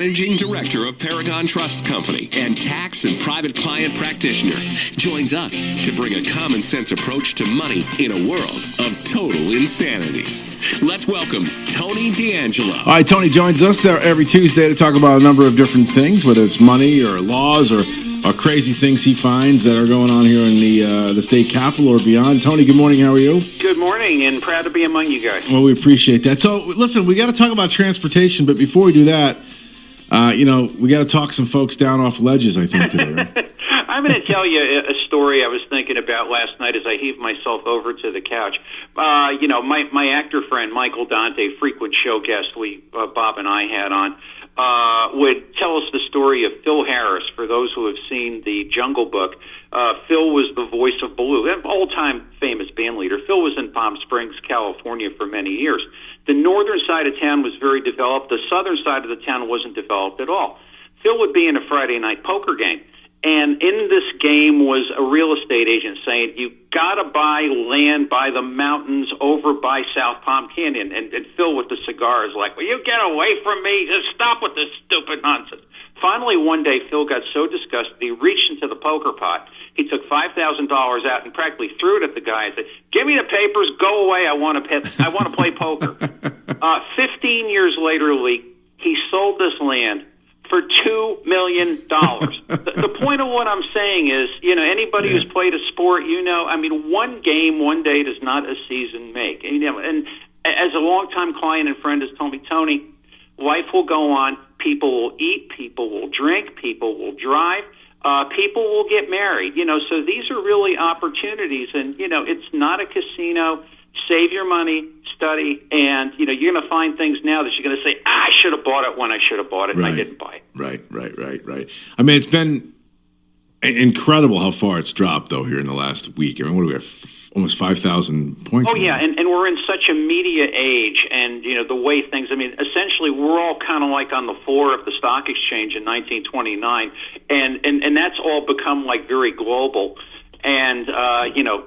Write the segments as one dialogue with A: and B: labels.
A: Managing Director of Paragon Trust Company and tax and private client practitioner, joins us to bring a common sense approach to money in a world of total insanity. Let's welcome Tony D'Angelo.
B: All right, Tony joins us every Tuesday to talk about a number of different things, whether it's money or laws or crazy things he finds that are going on here in the state capitol or beyond. Tony, good morning. How are you?
C: Good morning, and proud to be among you guys.
B: Well, we appreciate that. So, listen, we got to talk about transportation, but before we do that, we got to talk some folks down off ledges, I think, today, right?
C: I'm going to tell you a story I was thinking about last night as I heaved myself over to the couch. My actor friend, Michael Dante, frequent show guest Bob and I had on, would tell us the story of Phil Harris. For those who have seen the Jungle Book, Phil was the voice of Baloo, an all-time famous band leader. Phil was in Palm Springs, California for many years. The northern side of town was very developed. The southern side of the town wasn't developed at all. Phil would be in a Friday night poker game. And in this game was a real estate agent saying, you got to buy land by the mountains over by South Palm Canyon. And Phil with the cigar is like, will you get away from me? Just stop with this stupid nonsense. Finally, one day, Phil got so disgusted, he reached into the poker pot. He took $5,000 out and practically threw it at the guy and said, give me the papers, go away, I want to play poker. 15 years later, Lee, he sold this land for $2 million. The point of what I'm saying is, anybody who's played a sport, one game, one day does not a season make. And as a longtime client and friend has told me, Tony, life will go on. People will eat. People will drink. People will drive. People will get married. So these are really opportunities. And, it's not a casino. Save your money, study, and you're going to find things now that you're going to say, I should have bought it when I should have bought it, and I didn't buy it.
B: Right. I mean, it's been incredible how far it's dropped, though, here in the last week. I mean, what do we have? Almost 5,000 points.
C: Oh, yeah, and we're in such a media age, and, the way things, essentially we're all kind of like on the floor of the stock exchange in 1929, and that's all become like very global. And,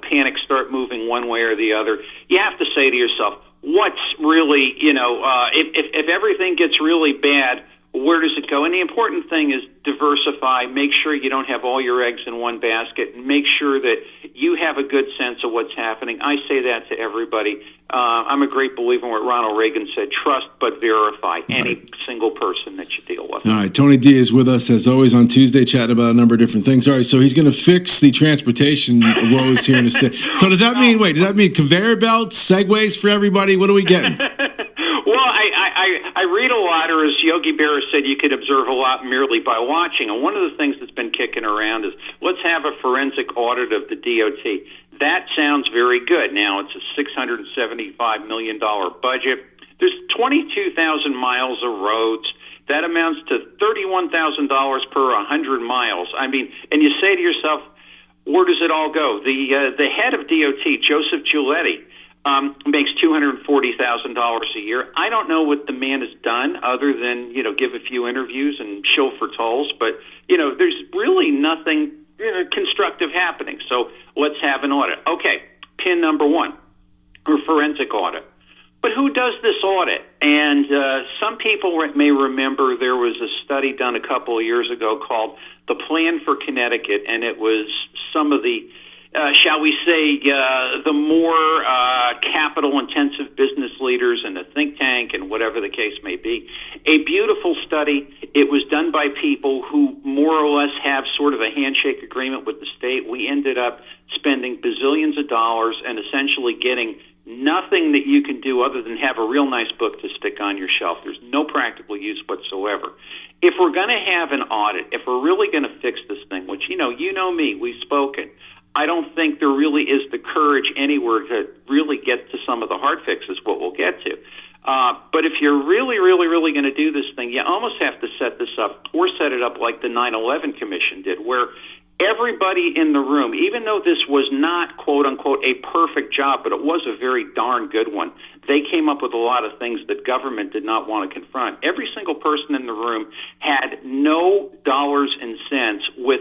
C: panics start moving one way or the other. You have to say to yourself, what's really, if everything gets really bad, where does it go? And the important thing is diversify. Make sure you don't have all your eggs in one basket. And make sure that you have a good sense of what's happening. I say that to everybody. I'm a great believer in what Ronald Reagan said, trust but verify any single person that you deal with.
B: All right, Tony D is with us, as always, on Tuesday, chatting about a number of different things. All right, so he's going to fix the transportation woes here in the state. So does that mean conveyor belts, segways for everybody? What are we getting?
C: I read a lot, or as Yogi Berra said, you could observe a lot merely by watching. And one of the things that's been kicking around is let's have a forensic audit of the DOT. That sounds very good. Now, it's a $675 million budget. There's 22,000 miles of roads. That amounts to $31,000 per 100 miles. And you say to yourself, where does it all go? The head of DOT, Joseph Giuletti, makes $240,000 a year. I don't know what the man has done other than, give a few interviews and shill for tolls. But, there's really nothing constructive happening. So let's have an audit. Okay, pin number one, or forensic audit. But who does this audit? And some people may remember there was a study done a couple of years ago called the Plan for Connecticut, and it was some of the shall we say, the more capital-intensive business leaders in the think tank and whatever the case may be. A beautiful study. It was done by people who more or less have sort of a handshake agreement with the state. We ended up spending bazillions of dollars and essentially getting nothing that you can do other than have a real nice book to stick on your shelf. There's no practical use whatsoever. If we're going to have an audit, if we're really going to fix this thing, which, you know me, we've spoken, I don't think there really is the courage anywhere to really get to some of the hard fixes, what we'll get to. But if you're really, really, really going to do this thing, you almost have to set this up or set it up like the 9/11 Commission did, where everybody in the room, even though this was not, quote unquote, a perfect job, but it was a very darn good one, they came up with a lot of things that government did not want to confront. Every single person in the room had no dollars and cents with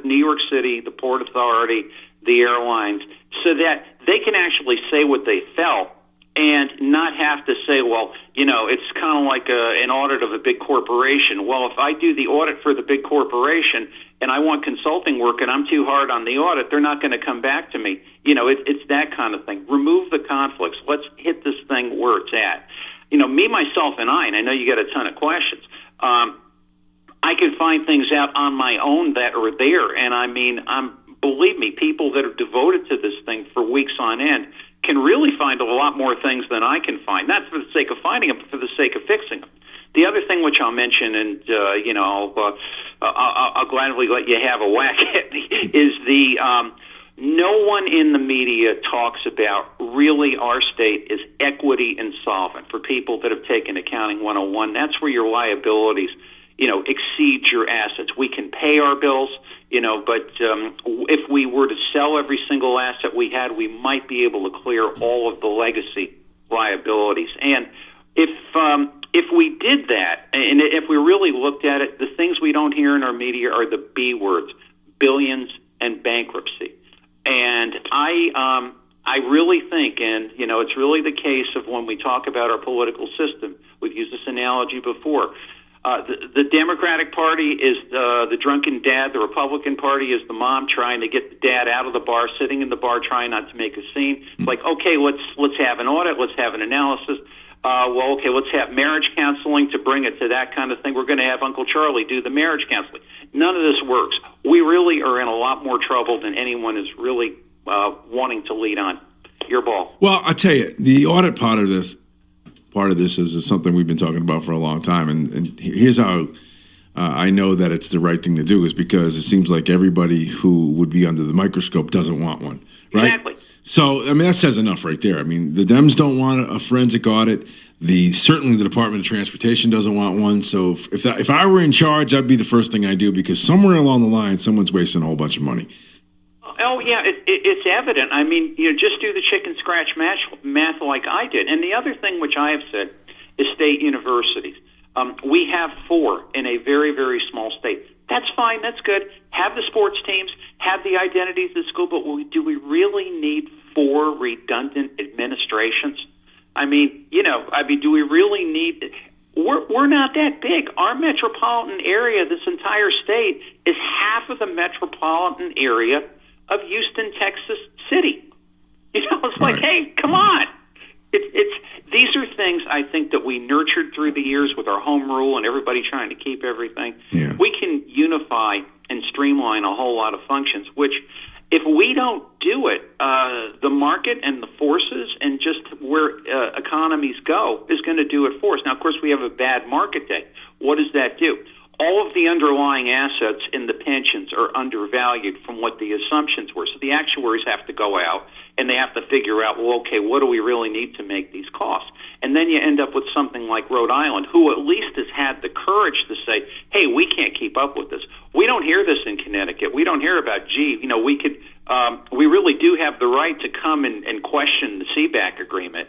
C: New York City, the Port Authority, the airlines, so that they can actually say what they felt and not have to say, well, it's kind of like an audit of a big corporation. Well, if I do the audit for the big corporation and I want consulting work and I'm too hard on the audit, they're not going to come back to me. It's that kind of thing. Remove the conflicts. Let's hit this thing where it's at. Me, myself, and I know you got a ton of questions. I can find things out on my own that are there, and believe me, people that are devoted to this thing for weeks on end can really find a lot more things than I can find. Not for the sake of finding them, but for the sake of fixing them. The other thing which I'll mention, and I'll gladly let you have a whack at me, is no one in the media talks about really our state is equity insolvent. For people that have taken Accounting 101, that's where your liabilities exceed your assets. We can pay our bills, but if we were to sell every single asset we had, we might be able to clear all of the legacy liabilities. And if we did that, and if we really looked at it, the things we don't hear in our media are the B words: billions and bankruptcy. And I really think, and it's really the case of when we talk about our political system. We've used this analogy before. The Democratic Party is the drunken dad. The Republican Party is the mom trying to get the dad out of the bar, sitting in the bar, trying not to make a scene. Like, okay, let's have an audit. Let's have an analysis. Let's have marriage counseling to bring it to that kind of thing. We're going to have Uncle Charlie do the marriage counseling. None of this works. We really are in a lot more trouble than anyone is really wanting to lead on. Your ball.
B: Well, I tell you, the audit part of this is something we've been talking about for a long time, and here's how I know that it's the right thing to do, is because it seems like everybody who would be under the microscope doesn't want one, right?
C: Exactly.
B: So, that says enough right there. The Dems don't want a forensic audit. Certainly the Department of Transportation doesn't want one. So if I were in charge, that'd be the first thing I do, because somewhere along the line, someone's wasting a whole bunch of money.
C: Oh, yeah, it's evident. Just do the chicken scratch math like I did. And the other thing which I have said is state universities. We have 4 in a very, very small state. That's fine. That's good. Have the sports teams, have the identities at school, but do we really need 4 redundant administrations? Do we really need... We're not that big. Our metropolitan area, this entire state, is half of the metropolitan area of Houston, Texas City. It's like, hey, come on. These are things I think that we nurtured through the years with our home rule and everybody trying to keep everything.
B: Yeah.
C: We can unify and streamline a whole lot of functions, which if we don't do it, the market and the forces and just where economies go is going to do it for us. Now, of course, we have a bad market day. What does that do? All of the underlying assets in the pensions are undervalued from what the assumptions were. So the actuaries have to go out and they have to figure out, well, okay, what do we really need to make these costs? And then you end up with something like Rhode Island, who at least has had the courage to say, hey, we can't keep up with this. We don't hear this in Connecticut. We don't hear about, we really do have the right to come and question the CBAC agreement.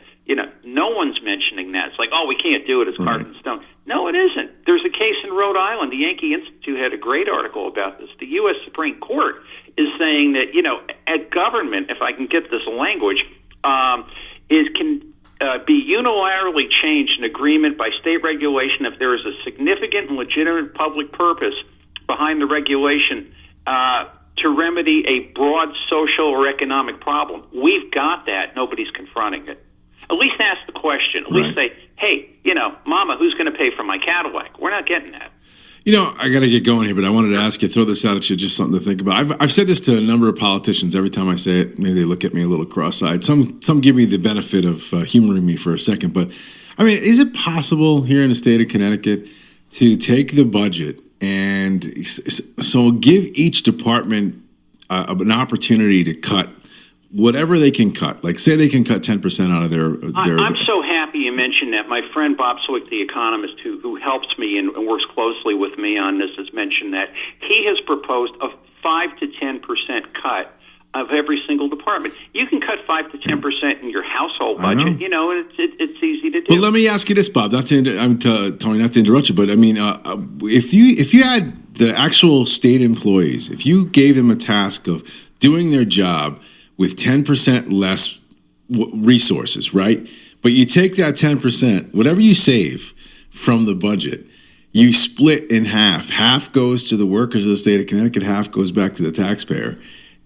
C: No one's mentioning that. It's like, oh, we can't do it. It's carved in stone. No, it isn't. There's a case in Rhode Island. The Yankee Institute had a great article about this. The U.S. Supreme Court is saying that, at government, if I can get this language, can be unilaterally changed an agreement by state regulation if there is a significant and legitimate public purpose behind the regulation to remedy a broad social or economic problem. We've got that. Nobody's confronting it. At least ask the question. At least say, hey, Mama, who's going to pay for my Cadillac? We're not getting that.
B: I got to get going here, but I wanted to ask you, throw this out at you, just something to think about. I've said this to a number of politicians. Every time I say it, maybe they look at me a little cross-eyed. Some give me the benefit of humoring me for a second. But, is it possible here in the state of Connecticut to take the budget and so give each department an opportunity to cut whatever they can cut? Like, say they can cut 10% out of their...
C: I'm so happy you mentioned that. My friend Bob Swick, the economist, who helps me and works closely with me on this, has mentioned that. He has proposed a 5 to 10% cut of every single department. You can cut 5 to 10% in your household budget. It's easy to do.
B: But let me ask you this, Bob. I'm Tony, not to interrupt you, but if you had the actual state employees, if you gave them a task of doing their job with 10% less resources, right? But you take that 10%, whatever you save from the budget, you split in half. Half goes to the workers of the state of Connecticut, half goes back to the taxpayer.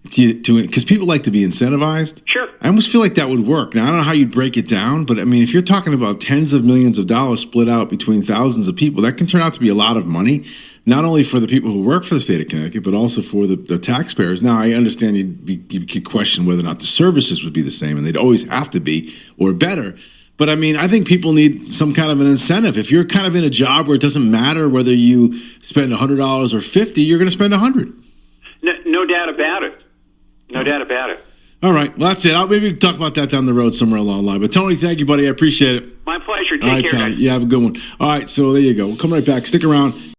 B: Because people like to be incentivized.
C: Sure.
B: I almost feel like that would work. Now, I don't know how you'd break it down, but I mean, if you're talking about tens of millions of dollars split out between thousands of people, that can turn out to be a lot of money, not only for the people who work for the state of Connecticut, but also for the taxpayers. Now, I understand you could question whether or not the services would be the same, and they'd always have to be, or better. But I mean, I think people need some kind of an incentive. If you're kind of in a job where it doesn't matter whether you spend $100 or $50, you're going to spend $100.
C: No doubt about it. No doubt about it.
B: All right. Well, that's it. Maybe we can talk about that down the road somewhere along the line. But, Tony, thank you, buddy. I appreciate it.
C: My pleasure.
B: All right,
C: Take care,
B: pal.
C: guys.
B: You have a good one. All right. So there you go. We'll come right back. Stick around.